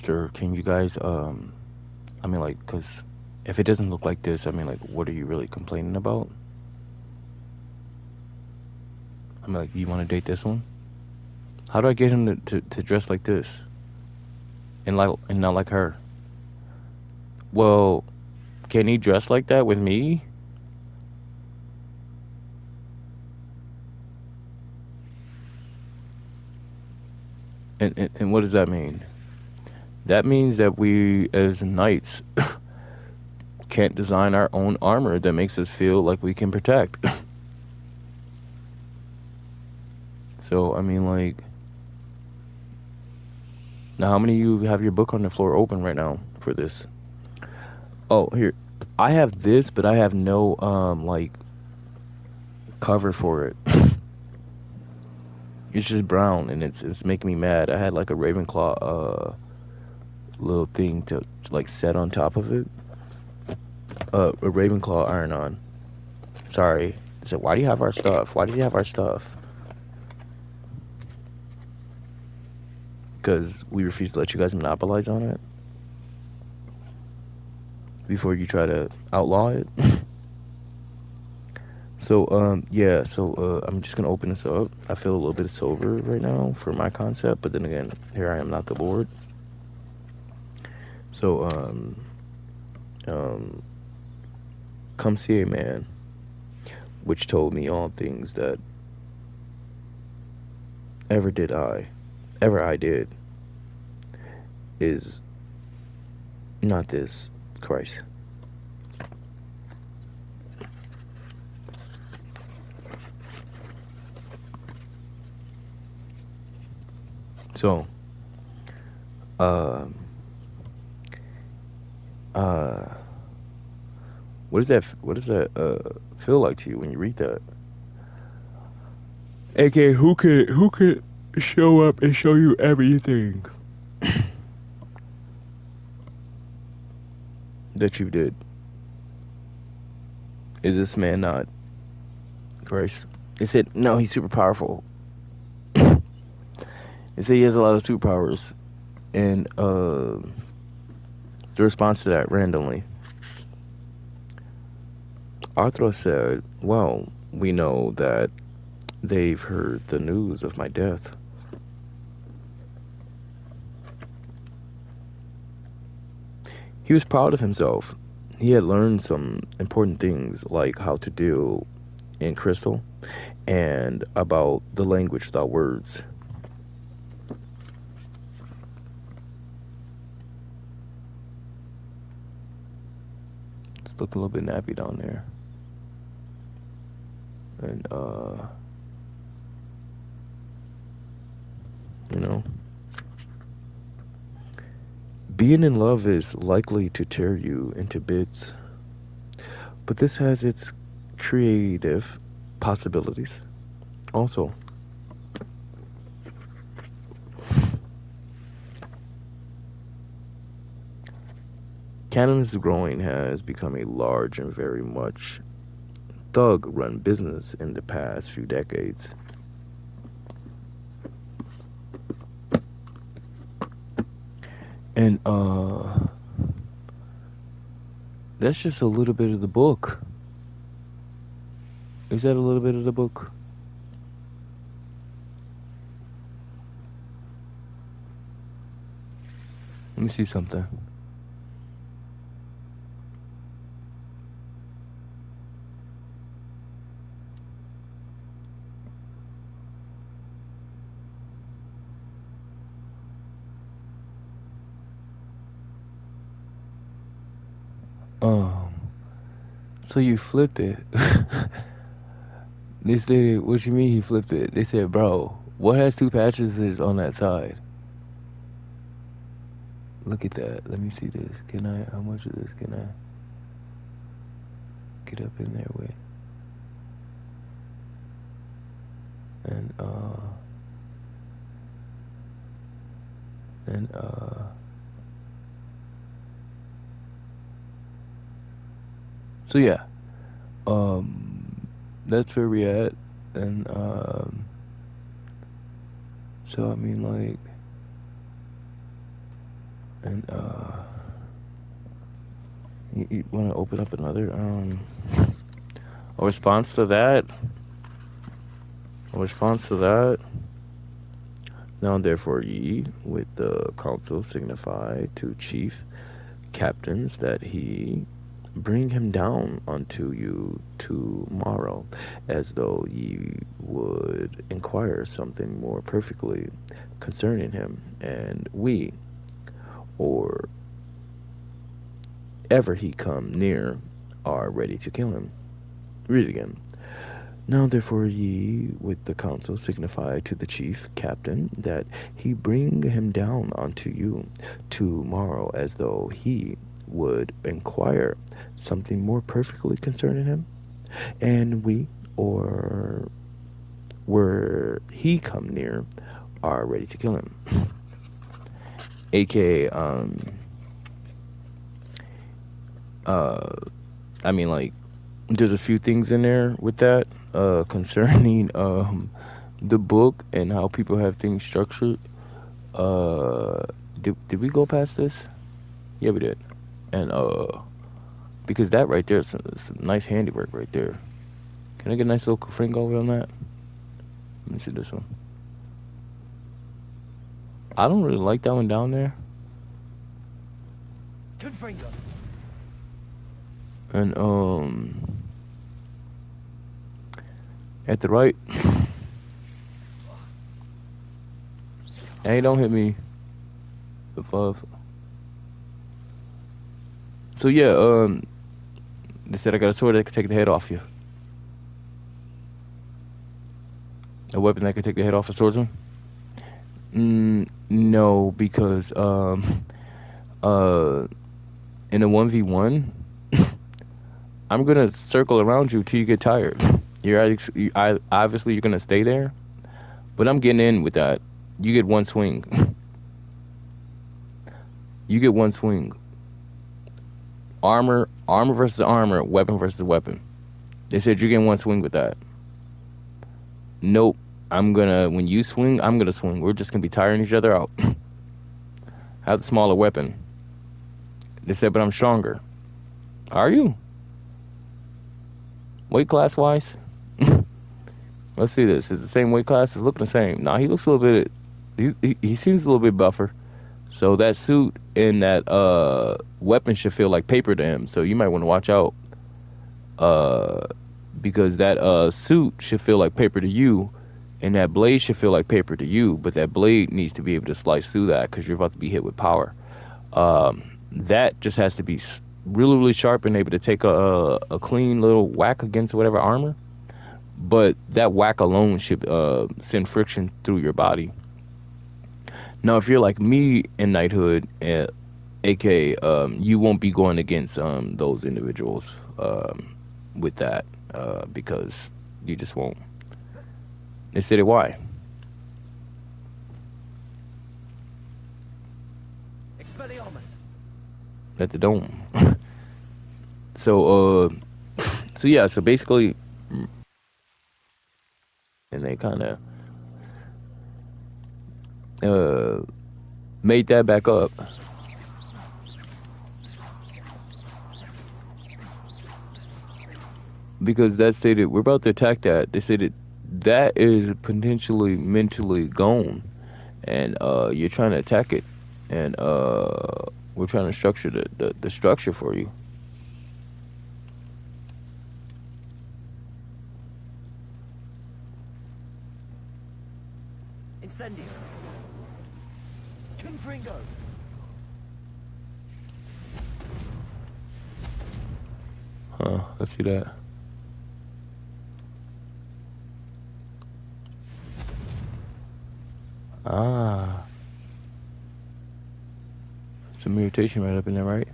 Mister, can you guys I mean like, cause if it doesn't look like this, I mean like, what are you really complaining about? I mean like, you want to date this one? How do I get him to dress like this and not like her? Well, can he dress like that with me? And what does that mean? That means that we as knights can't design our own armor that makes us feel like we can protect. So I mean like, now how many of you have your book on the floor open right now for this? Oh, here. I have this, but I have no like cover for it. It's just brown and it's making me mad. I had like a Ravenclaw little thing to like set on top of it. A Ravenclaw iron on. Sorry. So why do you have our stuff? Why did you have our stuff? Because we refuse to let you guys monopolize on it before you try to outlaw it. So yeah, so I'm just gonna open this up. I feel a little bit sober right now for my concept, but then again, here I am, not the Lord. So um come see a man which told me all things that ever did I ever I did is not this Christ. So um uh what does that feel like to you when you read that? AK, who could show up and show you everything that you did? Is this man not Christ? They said no, he's super powerful. They say he has a lot of superpowers, and the response to that randomly, Arthur said, "Well, we know that they've heard the news of my death." He was proud of himself. He had learned some important things like how to deal in crystal and about the language without words. It's looking a little bit nappy down there. And you know, being in love is likely to tear you into bits, but this has its creative possibilities also. Cannabis growing has become a large and very much thug run business in the past few decades. And that's just a little bit of the book. Is that a little bit of the book? Let me see something. Um, so you flipped it. They said, what you mean he flipped it? They said, bro, what has two patches is on that side? Look at that. Let me see this. Can I, how much of this can I get up in there with? And, and, so yeah, that's where we at. And, so I mean, like, And you want to open up another a response to that. A response to that. Now therefore ye with the council signify to chief captains that he bring him down unto you tomorrow, as though ye would inquire something more perfectly concerning him, and we, or ever he come near, are ready to kill him. Read it again. Now therefore ye with the council signify to the chief captain that he bring him down unto you tomorrow, as though he would inquire something more perfectly concerning him, and we, or were he come near, are ready to kill him. AKA, I mean, like, there's a few things in there with that concerning the book and how people have things structured. Did we go past this? Yeah, we did. And because that right there is some nice handiwork right there. Can I get a nice little Kafringo over on that? Let me see this one. I don't really like that one down there. And at the right. Hey, don't hit me above. So yeah, they said I got a sword that can take the head off you. A weapon that can take the head off a swordsman? No, because in a 1v1, I'm gonna circle around you till you get tired. Obviously you're gonna stay there, but I'm getting in with that. You get one swing. You get one swing. Armor versus armor, weapon versus weapon. They said you're getting one swing with that. Nope. When you swing, I'm gonna swing. We're just gonna be tiring each other out. Have the smaller weapon. They said, but I'm stronger. Are you? Weight class wise? Let's see this. Is the same weight class? It's looking the same. Nah, he looks a little bit, he seems a little bit buffer. So that suit and that weapon should feel like paper to him. So you might want to watch out. Because that suit should feel like paper to you, and that blade should feel like paper to you, but that blade needs to be able to slice through that because you're about to be hit with power. That just has to be really, really sharp and able to take a clean little whack against whatever armor. But that whack alone should send friction through your body. Now, if you're like me in knighthood, aka you won't be going against those individuals with that because you just won't. They said it. Why? At the dome. So yeah. So basically, and they kind of made that back up. Because that stated, we're about to attack that. They said that is potentially mentally gone. And you're trying to attack it. And we're trying to structure the structure for you. Incendio. Confringo. Huh, let's see that. Ah. Some irritation right up in there, right?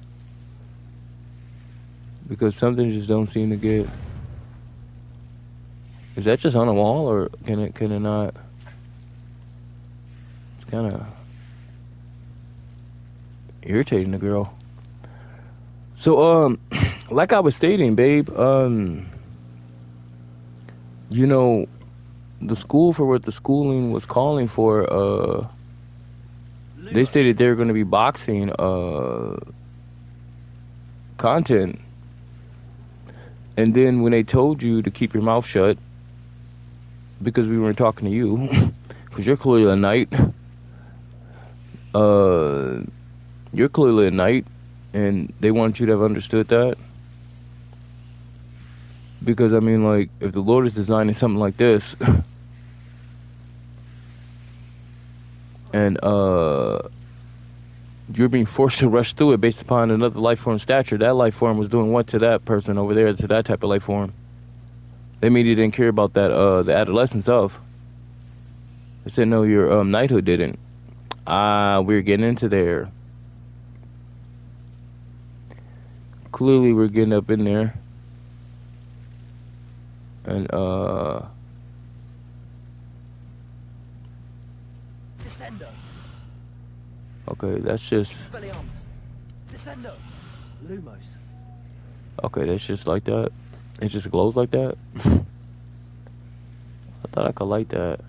Because something just don't seem to get... Is that just on the wall, or can it not? It's kind of irritating the girl. So, like I was stating, babe, you know, the school for what the schooling was calling for, They stated they were going to be boxing content, and then when they told you to keep your mouth shut because we weren't talking to you, because you're clearly a knight, uh, you're clearly a knight, and they want you to have understood that. Because I mean, like, if the Lord is designing something like this, and you're being forced to rush through it based upon another life form stature, that life form was doing what to that person over there, to that type of life form? They immediately didn't care about that, the adolescence of. They said, no, your knighthood didn't. We're getting into there. Clearly, we're getting up in there. And, Descendo. okay, that's just... Expelliarmus. Descendo. Lumos. Okay, that's just like that? It just glows like that? I thought I could light that.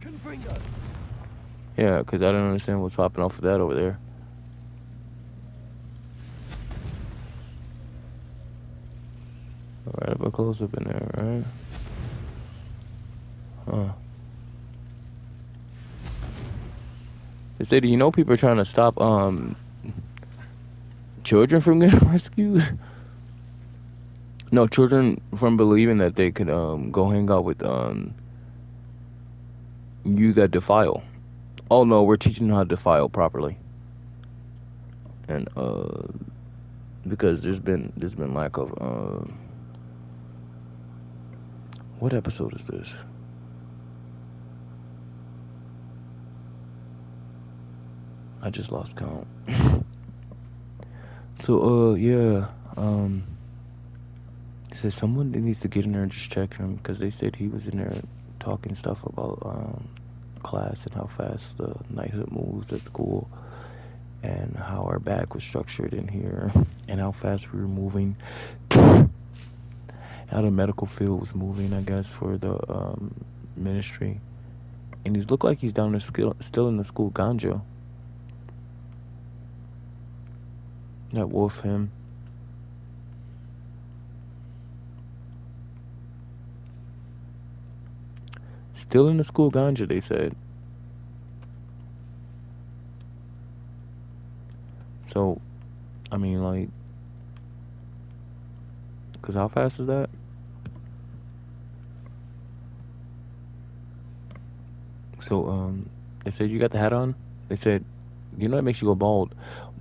Confringo. Yeah, because I don't understand what's popping off of that over there. Alright, a close up in there, right? Huh. They say, do you know people are trying to stop children from getting rescued? No, children from believing that they could go hang out with you that defile. Oh no, we're teaching them how to defile properly. And because there's been lack of what episode is this? I just lost count. So yeah, he said someone needs to get in there and just check him, because they said he was in there talking stuff about class and how fast the knighthood moves at school, and how our bag was structured in here, and how fast we were moving, how the medical field was moving, I guess, for the ministry. And he looked like he's down there still in the school ganja. That wolf him. Still in the school ganja, they said. So, I mean, like, because how fast is that? So, they said, you got the hat on? They said, you know, it makes you go bald.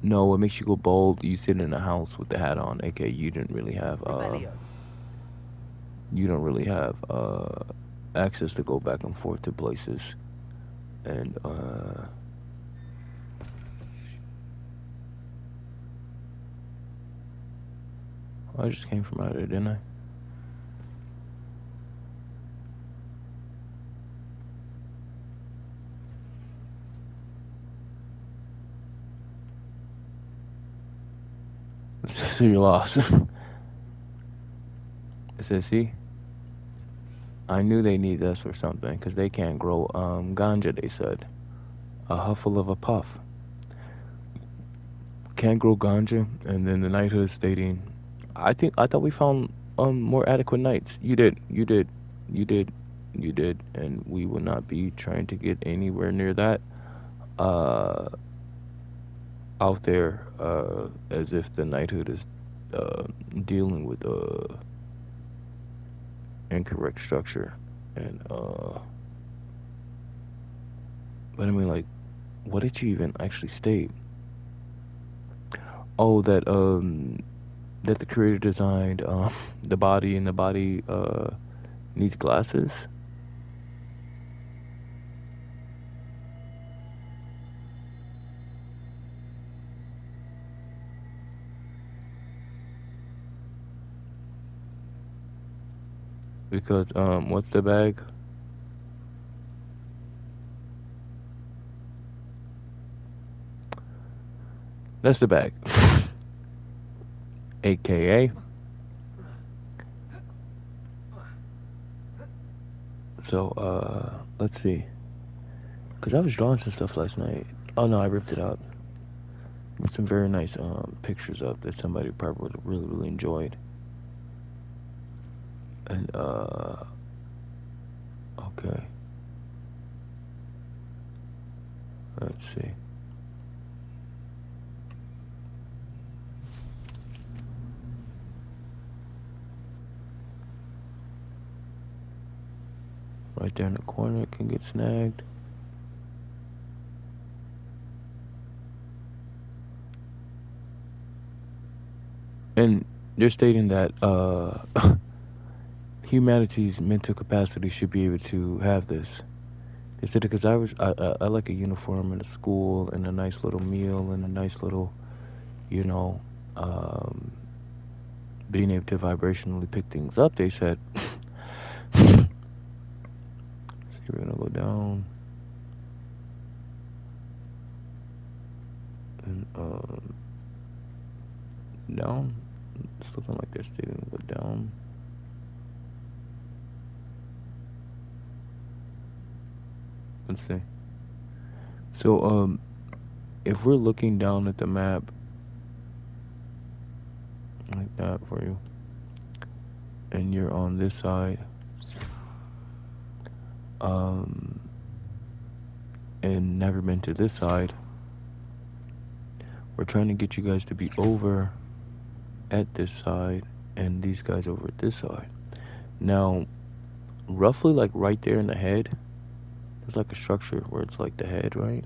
No, it makes you go bald. You sit in a house with the hat on. Okay, you don't really have access to go back and forth to places. And I just came from out there, didn't I? So you're lost. It says, see, I knew they need us or something, because they can't grow ganja, they said. A huffle of a puff. Can't grow ganja. And then the knighthood stating, I thought we found more adequate knights. You did, and we will not be trying to get anywhere near that out there, as if the knighthood is dealing with incorrect structure. And but I mean, like, what did you even actually state? Oh, that that the creator designed the body, and the body needs glasses. Because what's the bag? That's the bag. AKA. So let's see. Cause I was drawing some stuff last night. Oh no, I ripped it out. Some very nice pictures up that somebody probably would have really enjoyed. And okay, let's see. Right there in the corner, it can get snagged. And they're stating that humanity's mental capacity should be able to have this. They said it because I like a uniform and a school and a nice little meal and a nice little, you know, um, being able to vibrationally pick things up. They said, see, we're gonna go down and down. It's looking like they're still gonna go down. Let's see. So if we're looking down at the map like that for you, and you're on this side, um, and never been to this side, we're trying to get you guys to be over at this side and these guys over at this side. Now, roughly like right there in the head, there's like a structure where it's like the head, right?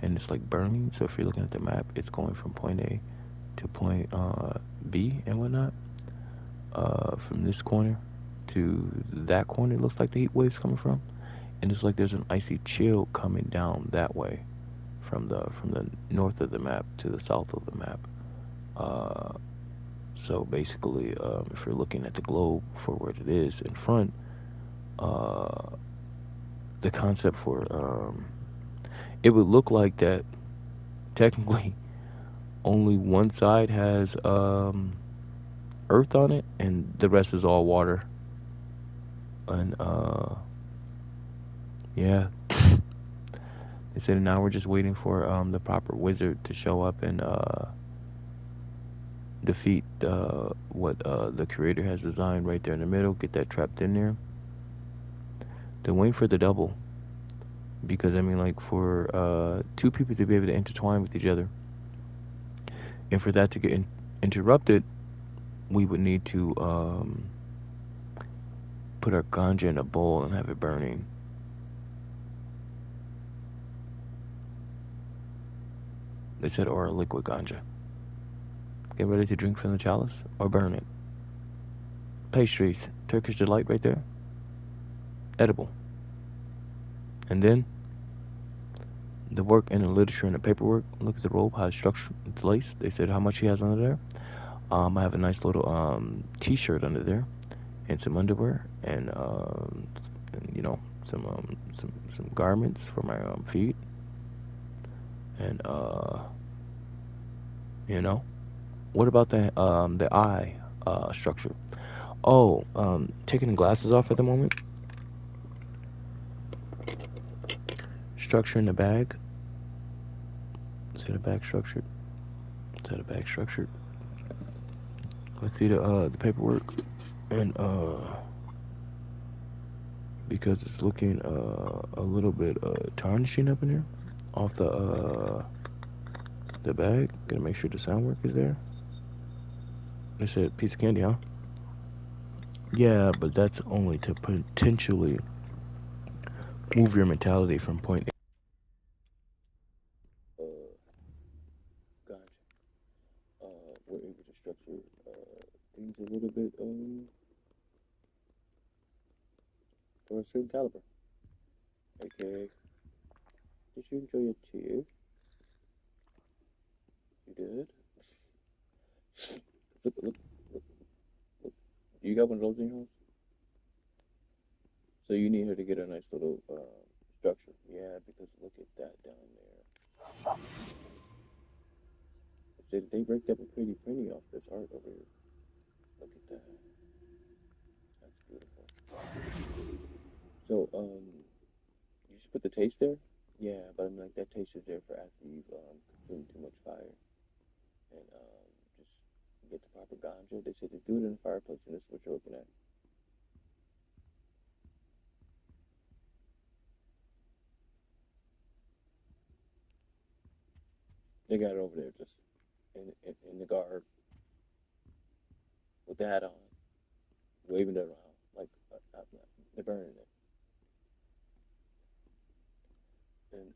And it's like burning. So if you're looking at the map, it's going from point A to point B and whatnot. From this corner to that corner, it looks like the heat waves coming from, and it's like there's an icy chill coming down that way from the north of the map to the south of the map. Uh, so basically, if you're looking at the globe for where it is in front, uh, the concept for it would look like that technically only one side has earth on it and the rest is all water. And yeah, they said now we're just waiting for the proper wizard to show up and defeat what the creator has designed right there in the middle, get that trapped in there. Then wait for the double, because I mean, like, for two people to be able to intertwine with each other, and for that to get interrupted, we would need to put our ganja in a bowl and have it burning. They said, or a liquid ganja. Get ready to drink from the chalice or burn it. Pastries, Turkish delight right there, edible. And then the work and the literature and the paperwork. Look at the robe, how it's structured, it's laced. They said how much he has under there. I have a nice little T-shirt under there, and some underwear, and you know, some garments for my feet, and you know, what about the eye structure? Oh, taking the glasses off at the moment. Structure in the bag. See the bag structured. See the bag structured. Let's see the paperwork, and because it's looking a little bit tarnishing up in here off the bag. Gotta make sure the sound work is there. It's a piece of candy, huh? Yeah, but that's only to potentially move your mentality from point A. Gotcha. We're able to structure things a little bit for a certain caliber. Okay. Did you enjoy your tea? You did? Look, look. You got one of those in your house? So you need her to get a nice little structure. Yeah, because look at that down there. They said they raked up a pretty penny off this art over here. Look at that. That's beautiful. So, you just put the taste there? Yeah, but I mean, like that taste is there for after you've consumed too much fire and just get the proper ganja. They said to do it in the fireplace, and this is what you're looking at. They got it over there, just in the garb with the hat on, waving it around like they're burning it. And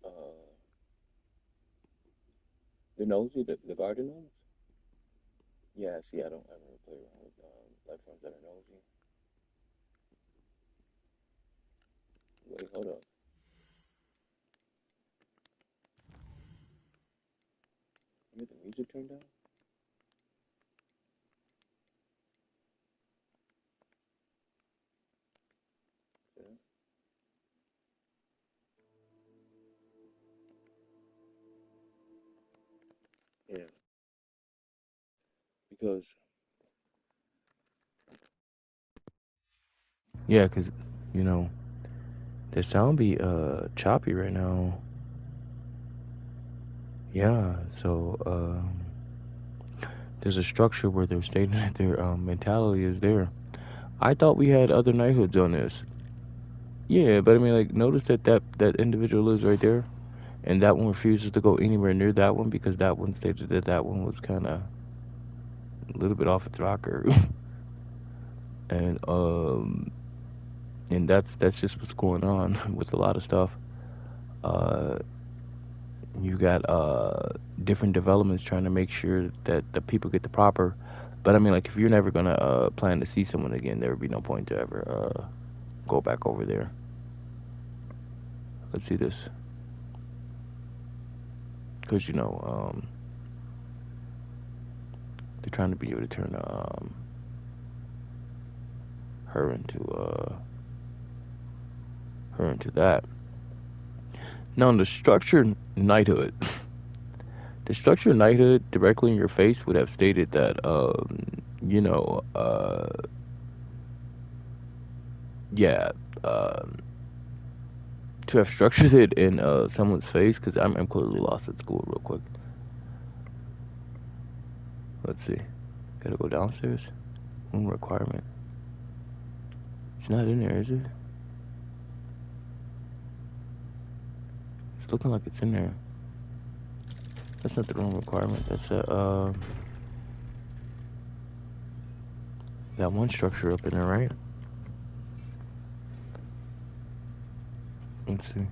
the nosy, the garden ones. Yeah, see, I don't ever play around with life forms that are nosy. Wait, hold up. You got the music turned down? Yeah. Yeah, because yeah, cause you know the sound be choppy right now. Yeah, so there's a structure where they're stating that their mentality is there. I thought we had other knighthoods on this. Yeah, but I mean, like, notice that individual lives right there, and that one refuses to go anywhere near that one because that one stated that that one was kind of a little bit off its rocker, and that's just what's going on with a lot of stuff. Uh, you got different developments trying to make sure that the people get the proper. But I mean, like, if you're never gonna plan to see someone again, there would be no point to ever go back over there. Let's see this, because they're trying to be able to turn her into her into that. Now, in the structured knighthood, the structured knighthood directly in your face would have stated that, you know, yeah, um, to have structured it in someone's face, because I'm clearly lost at school real quick. Let's see. Gotta go downstairs. Room requirement. It's not in there, is it? It's looking like it's in there. That's not the room requirement. That's that one structure up in there, right? Let's see.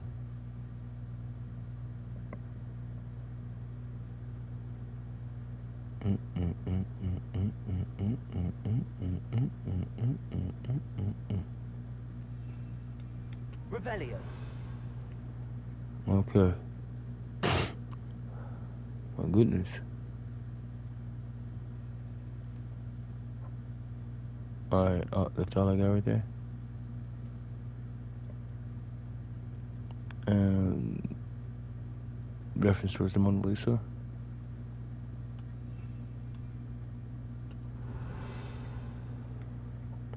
Revelio. Okay. My goodness. Alright, that's all I got right there. And reference towards the Mona Lisa.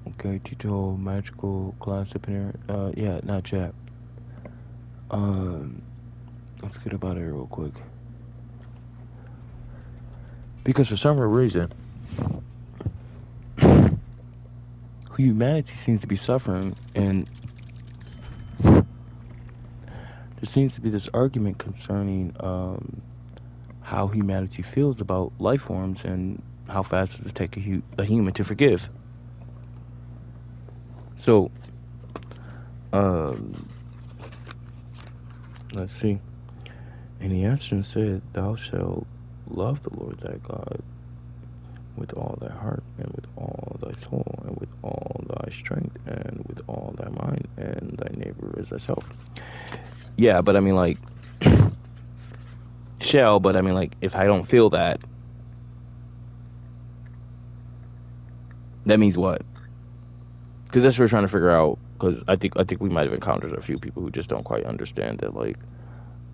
Okay, Tito magical class up in here. Yeah, not chat. Um, let's get up out of here real quick. Because for some reason, humanity seems to be suffering, and there seems to be this argument concerning how humanity feels about life forms and how fast does it take a human to forgive. So, um, let's see. And he answered and said, "Thou shalt love the Lord thy God with all thy heart, and with all thy soul, and with all thy strength, and with all thy mind, and thy neighbor as thyself." Yeah, but I mean, like, shall, but I mean, like, if I don't feel that, that means what? Because that's what we're trying to figure out. Because I think we might have encountered a few people who just don't quite understand that, like,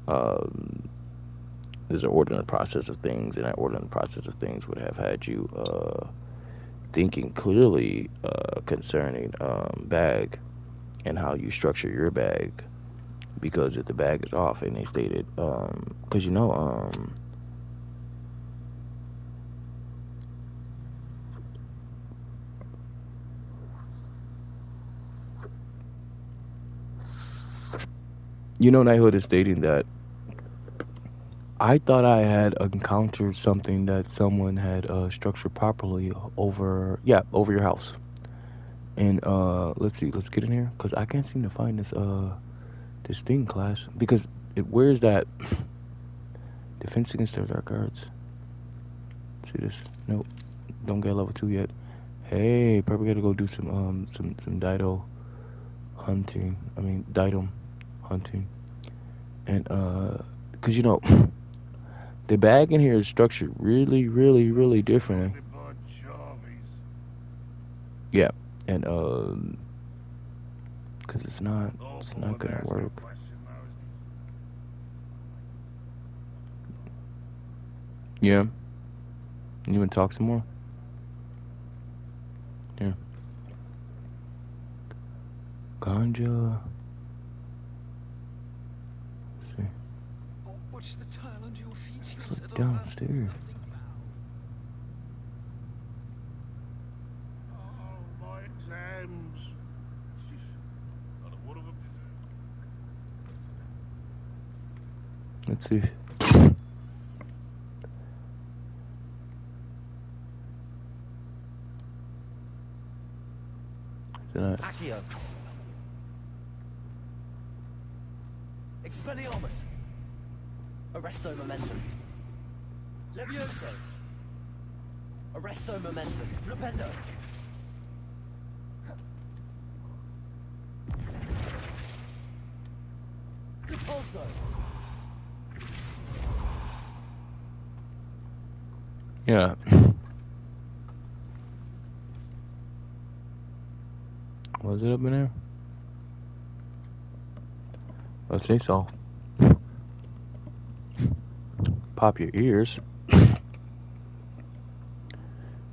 um, there's an order in the process of things, and that order in the process of things would have had you thinking clearly concerning bag and how you structure your bag. because if the bag is off, and they stated, because Knighthood is stating that I thought I had encountered something that someone had structured properly over your house. And let's see, let's get in here because I can't seem to find this thing, class, because where's that defense against their dark arts? See this? Nope, don't get level 2 yet. Hey, probably gotta go do some Dido hunting. I mean Dido hunting, and because the bag in here is structured really, really, really differently. Yeah, and because it's not gonna work. Yeah, you want to talk some more? Yeah. Ganja. Let's see. Watch the tile under your feet. Look downstairs. Oh, my exams. Not a word of them. Let's see. Accio. Expelliarmus. Arresto momentum. Levioso. Arresto momentum. Flipendo. Repulso. Yeah. Was it up in there? Let's say so. Pop your ears.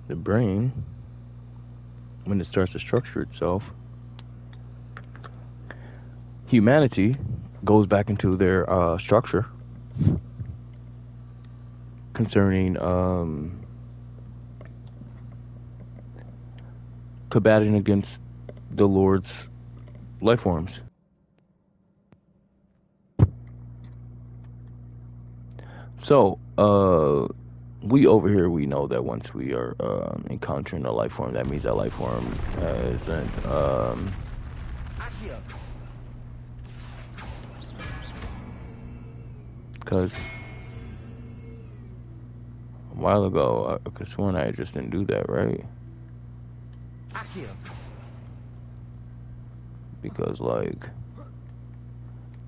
The brain, when it starts to structure itself, humanity goes back into their structure concerning combating against the Lord's life forms. So, we over here, we know that once we are encountering a life form, that means that life form isn't because a while ago I could sworn I just didn't do that, right? Because like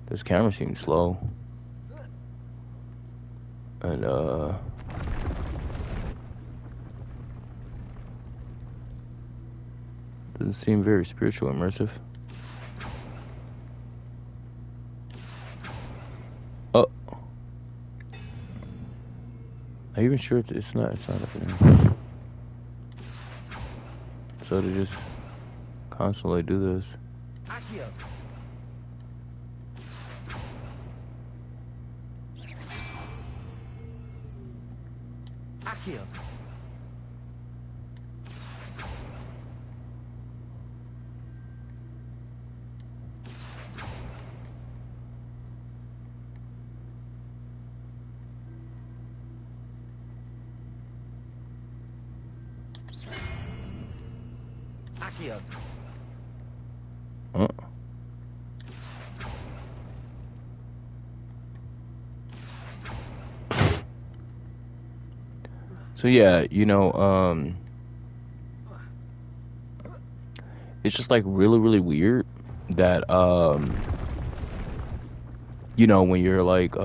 this camera seems slow, and doesn't seem very spiritual immersive. Oh, are you even sure it's not up in there? So to just constantly do this. Oh. So yeah, it's just like really, really weird that when you're like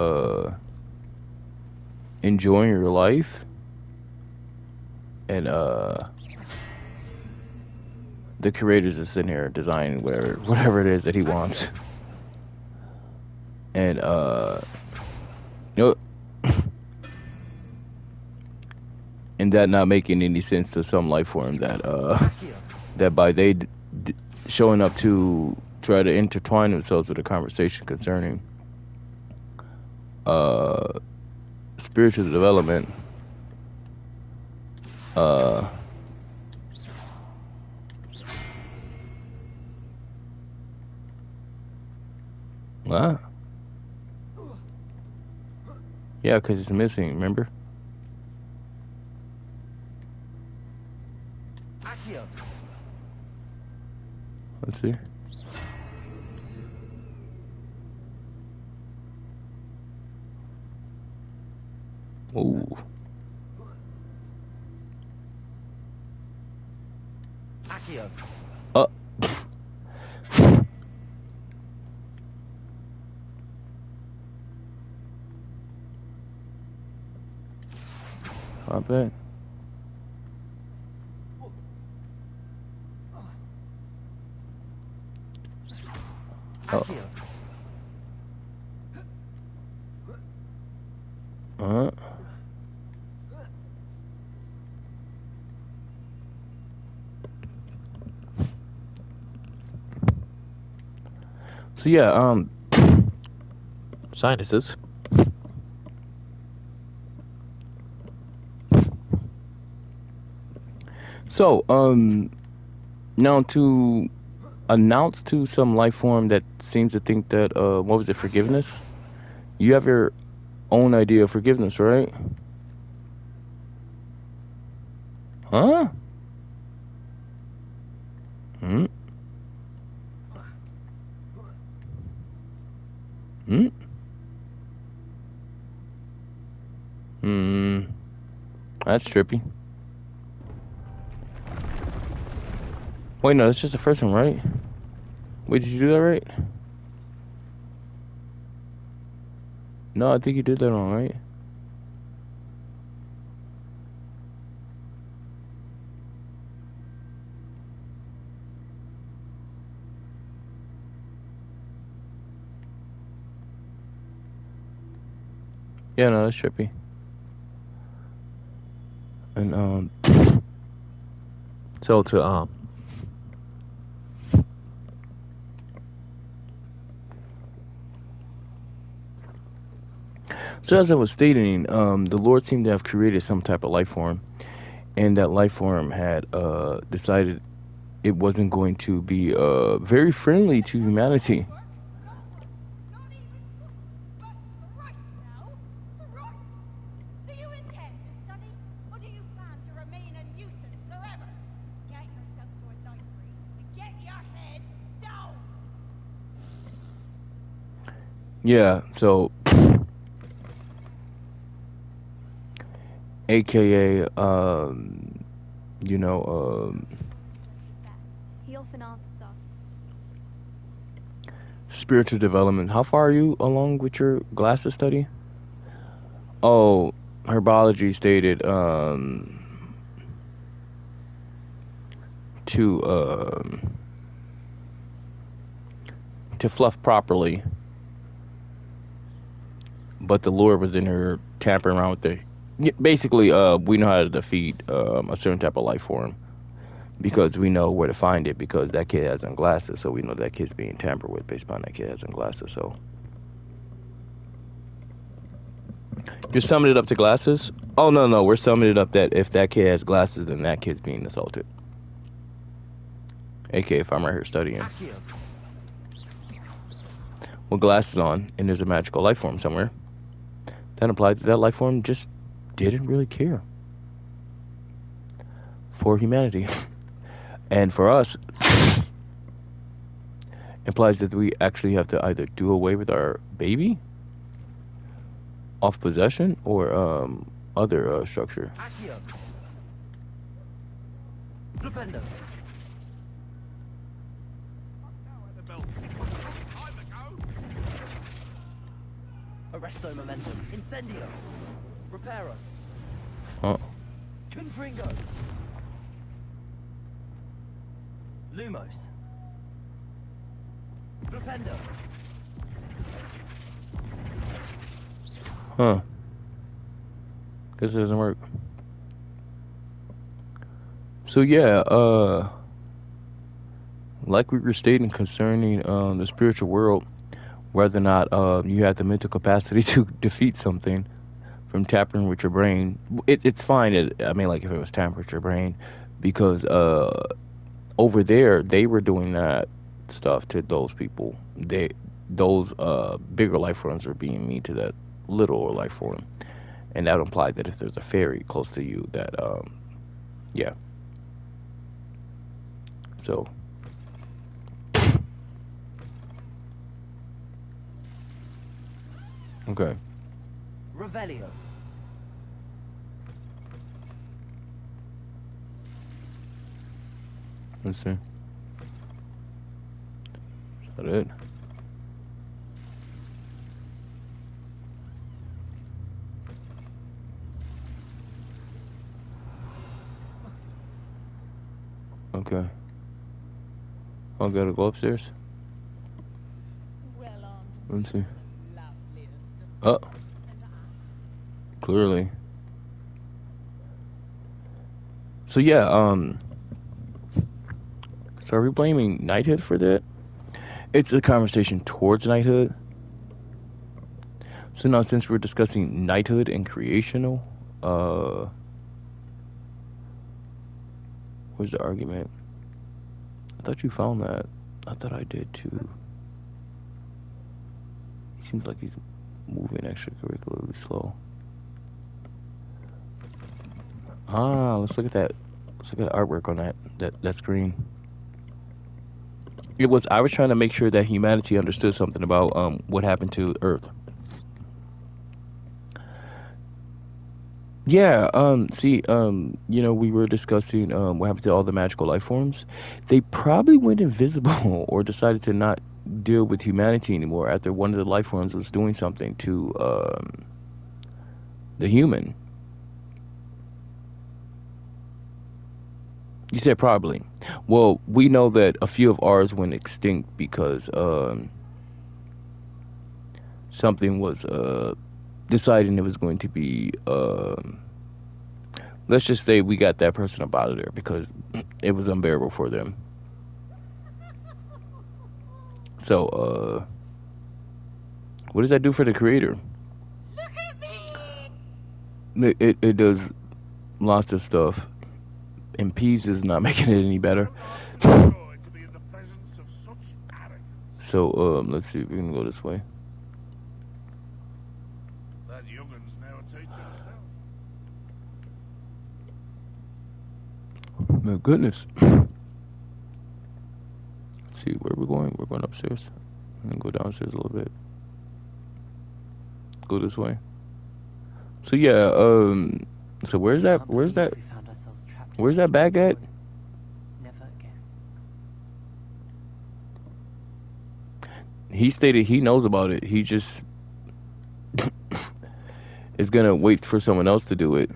enjoying your life and the creator's just sitting here designing whatever it is that he wants, and and that not making any sense to some life form that that by they showing up to try to intertwine themselves with a conversation concerning uh, spiritual development. Uh, what? Yeah, because it's missing, remember? Accio. Let's see. Ooh. Accio. Uh. I bet. Accio. Uh. So yeah, sinuses. So, now to announce to some life form that seems to think that, what was it, forgiveness? You have your own idea of forgiveness, right? Huh? Hmm? Hmm? Hmm. That's trippy. Wait, no, that's just the first one, right? Wait, did you do that right? No, I think you did that wrong, right? Yeah, no, that's trippy. And so so as I was stating, the Lord seemed to have created some type of life form, and that life form had decided it wasn't going to be very friendly to humanity. Not even twice, but thrice now. Thrice! Do you intend to study, or do you plan to remain a nuisance forever? Get yourself to a library and get your head down! Yeah, so AKA, you know, He often asks us. spiritual development. How far are you along with your glasses study? Oh, herbology stated to to fluff properly, but the lure was in her tampering around with the. Basically, we know how to defeat a certain type of life form because we know where to find it because that kid has on glasses, so we know that kid's being tampered with based upon that kid has on glasses. So you're summing it up to glasses? Oh no, we're summing it up that if that kid has glasses, then that kid's being assaulted. AK, if I'm right here studying Accio. with glasses on and there's a magical life form somewhere, that implies that life form just didn't really care for humanity. And for us, implies that we actually have to either do away with our baby off possession or other structure. Accio. Flipendo. Arresto momentum. Incendio. Reparo. Huh. Confringo. Lumos. Flipendo. Huh. Guess it doesn't work. So yeah, like we were stating concerning the spiritual world, whether or not you have the mental capacity to defeat something from tampering with your brain, it's fine. I mean, like if it was tampering with your brain, because over there they were doing that stuff to those people. Those bigger life forms are being mean to that little life form, and that would imply that if there's a fairy close to you, that yeah. So okay, Revelio. let's see. Is that it? Okay. I gotta go upstairs. Well, on Let's see. the loveliest Oh, of and I. clearly. So yeah, so are we blaming knighthood for that? It's a conversation towards knighthood. So now since we're discussing knighthood and creational, where's the argument? I thought you found that. I thought I did too. He seems like he's moving extracurricularly slow. Ah, let's look at that. Let's look at the artwork on that screen. I was trying to make sure that humanity understood something about what happened to Earth. Yeah, we were discussing what happened to all the magical life forms. They probably went invisible or decided to not deal with humanity anymore after one of the life forms was doing something to the human. You said probably. Well, we know that a few of ours went extinct because something was deciding it was going to be. Let's just say we got that person up out of there because it was unbearable for them. So, what does that do for the creator? Look at me! It does lots of stuff, and Peeves is not making it any better. Joy to be in the presence of such arrogance. So, let's see if we can go this way. That youngun's now a teacher herself. My goodness. Let's see where we're going. We're going upstairs and then go downstairs a little bit. Go this way. So yeah, so where's that We found ourselves trapped in where's that this bag at? world. Never again. He stated he knows about it. He just is gonna wait for someone else to do it.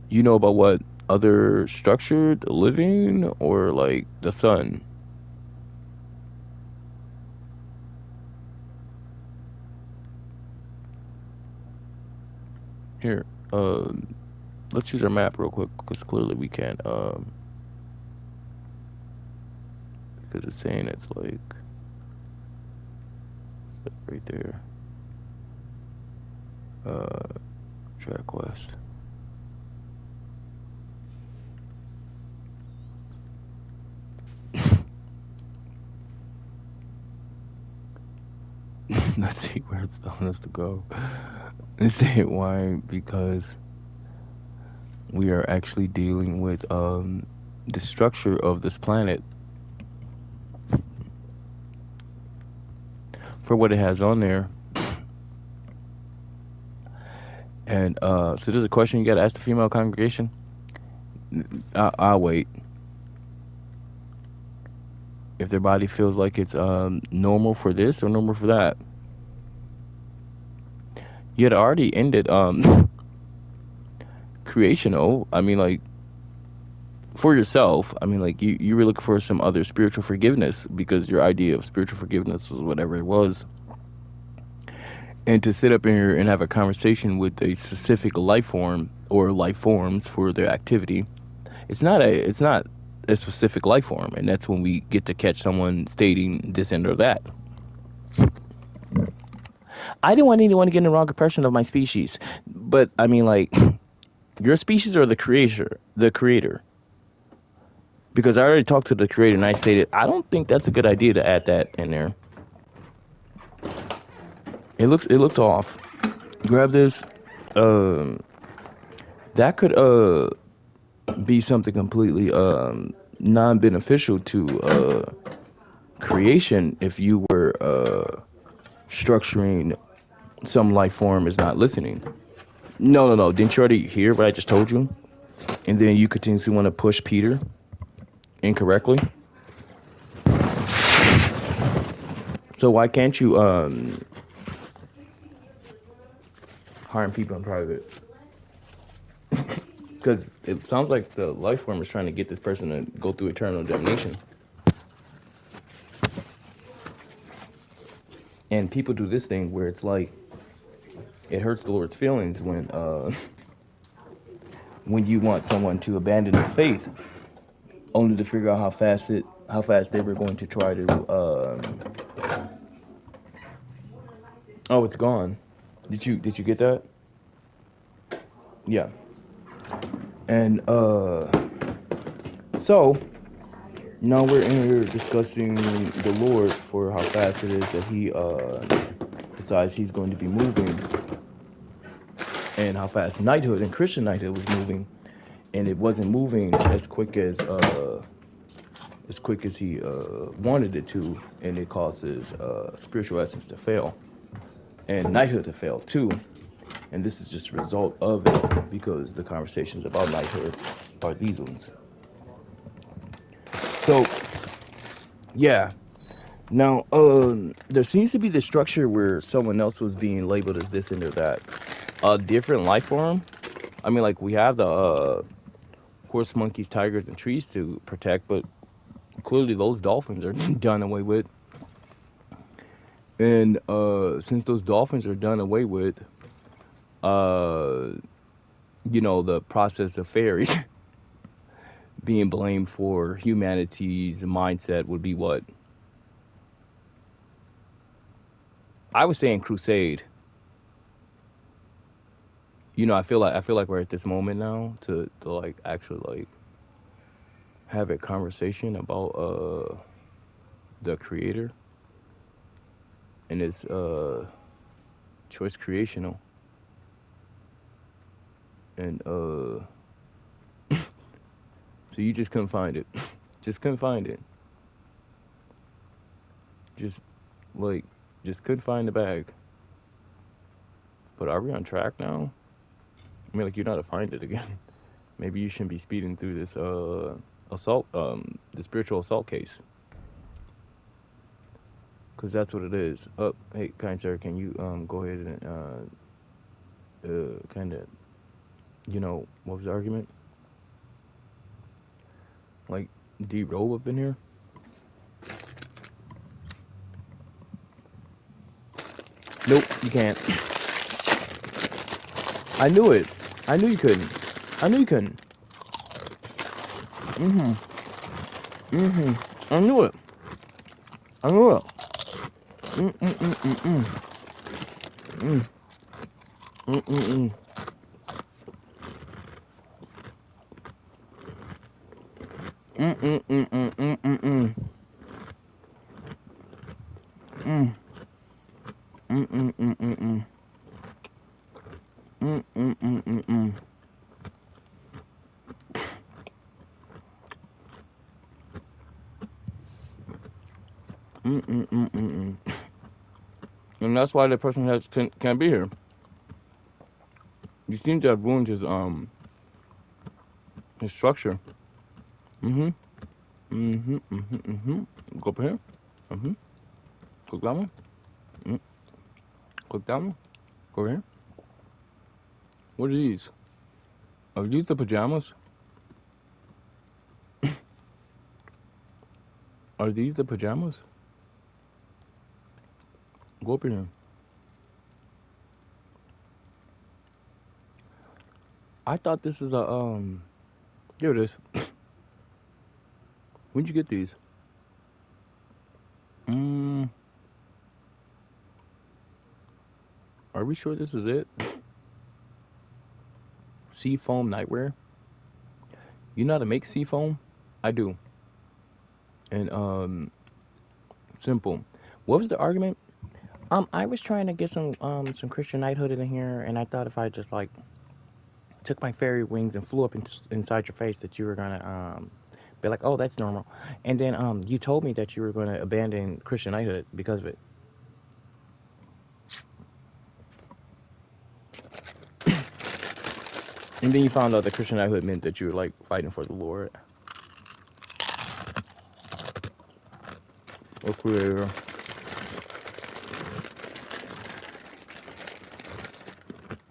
You know about what? Other structured living or like the sun? Here, let's use our map real quick because clearly we can't. Because it's saying it's like right there. Track west. Let's see where it's telling us to go. Let's say why, because we are actually dealing with the structure of this planet for what it has on there. And so there's a question you got to ask the female congregation. I'll wait. If their body feels like it's normal for this or normal for that. You had already ended creational. I mean, like, for yourself. I mean, like, you were looking for some other spiritual forgiveness because your idea of spiritual forgiveness was whatever it was. And to sit up in here and have a conversation with a specific life form or life forms for their activity, it's not a specific life form, and that's when we get to catch someone stating this and or that. I didn't want anyone to get in the wrong impression of my species, but I mean, like, your species or the creator. Because I already talked to the creator and I stated I don't think that's a good idea to add that in there. It looks off. Grab this. That could be something completely non-beneficial to creation if you were structuring some life form is not listening. No. Didn't you already hear what I just told you? And then you continuously want to push Peter incorrectly. So why can't you harm people in private? Because it sounds like the life form is trying to get this person to go through eternal damnation. And people do this thing where it's like it hurts the Lord's feelings when you want someone to abandon their faith, only to figure out how fast they were going to try to. Oh, it's gone. Did you get that? Yeah. And so now we're in here discussing the Lord for how fast it is that He decides He's going to be moving, and how fast knighthood and Christian knighthood was moving, and it wasn't moving as quick as He wanted it to, and it causes spiritual essence to fail, and knighthood to fail too. And this is just a result of it, because the conversations about knighthood are these ones. So, yeah. Now, there seems to be this structure where someone else was being labeled as this and or that. A different life form. I mean, like, we have the horse, monkeys, tigers, and trees to protect, but clearly those dolphins are done away with. And since those dolphins are done away with, the process of fairies being blamed for humanity's mindset would be what? I was saying crusade. I feel like we're at this moment now to like actually like have a conversation about the creator and his choice creational. And so you just couldn't find it. Just couldn't find it. Just couldn't find the bag. But are we on track now? I mean, like, you're not to find it again. Maybe you shouldn't be speeding through this assault, the spiritual assault case. Because that's what it is. Oh, hey, kind sir, can you go ahead and kind of, what was the argument? Like, de-roll up in here? Nope, you can't. I knew it. I knew you couldn't. I knew you couldn't. I knew it. I knew it. And that's why the person can't be here. You seem to have ruined his structure. Go up here. Click that one. Click that one. Go over here. What are these? Are these the pajamas? Are these the pajamas? Go up here. I thought this is a here it is. When'd you get these? Are we sure this is it? Seafoam nightwear. You know how to make seafoam? I do. And simple. What was the argument? I was trying to get some Christian knighthood in here, and I thought if I just like took my fairy wings and flew up inside your face, that you were gonna be like, oh, that's normal. And then you told me that you were gonna abandon Christian knighthood because of it. And then you found out that Christian knighthood meant that you were like fighting for the Lord. Or creator.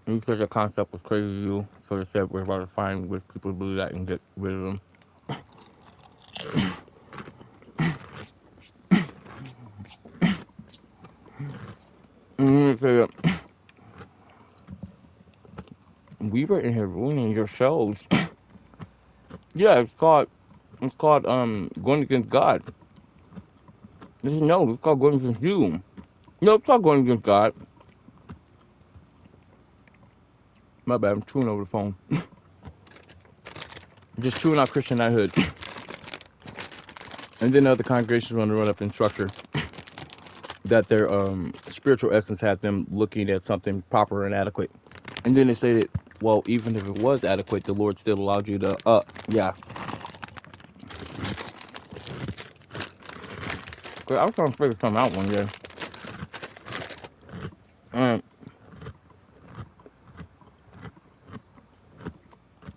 You said the concept was crazy to you, so they said we're about to find which people believe that and get rid of them. We were in here ruining yourselves. Yeah, it's called going against God. No, it's called going against you. No, it's not going against God. My bad, I'm chewing over the phone. Just chewing out Christian knighthood. And then other congregations want to run up in structure that their spiritual essence had them looking at something proper and adequate. And then they stated, well, even if it was adequate, the Lord still allowed you to, yeah. Cause I was trying to figure something out one day. And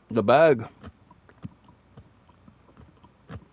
the bag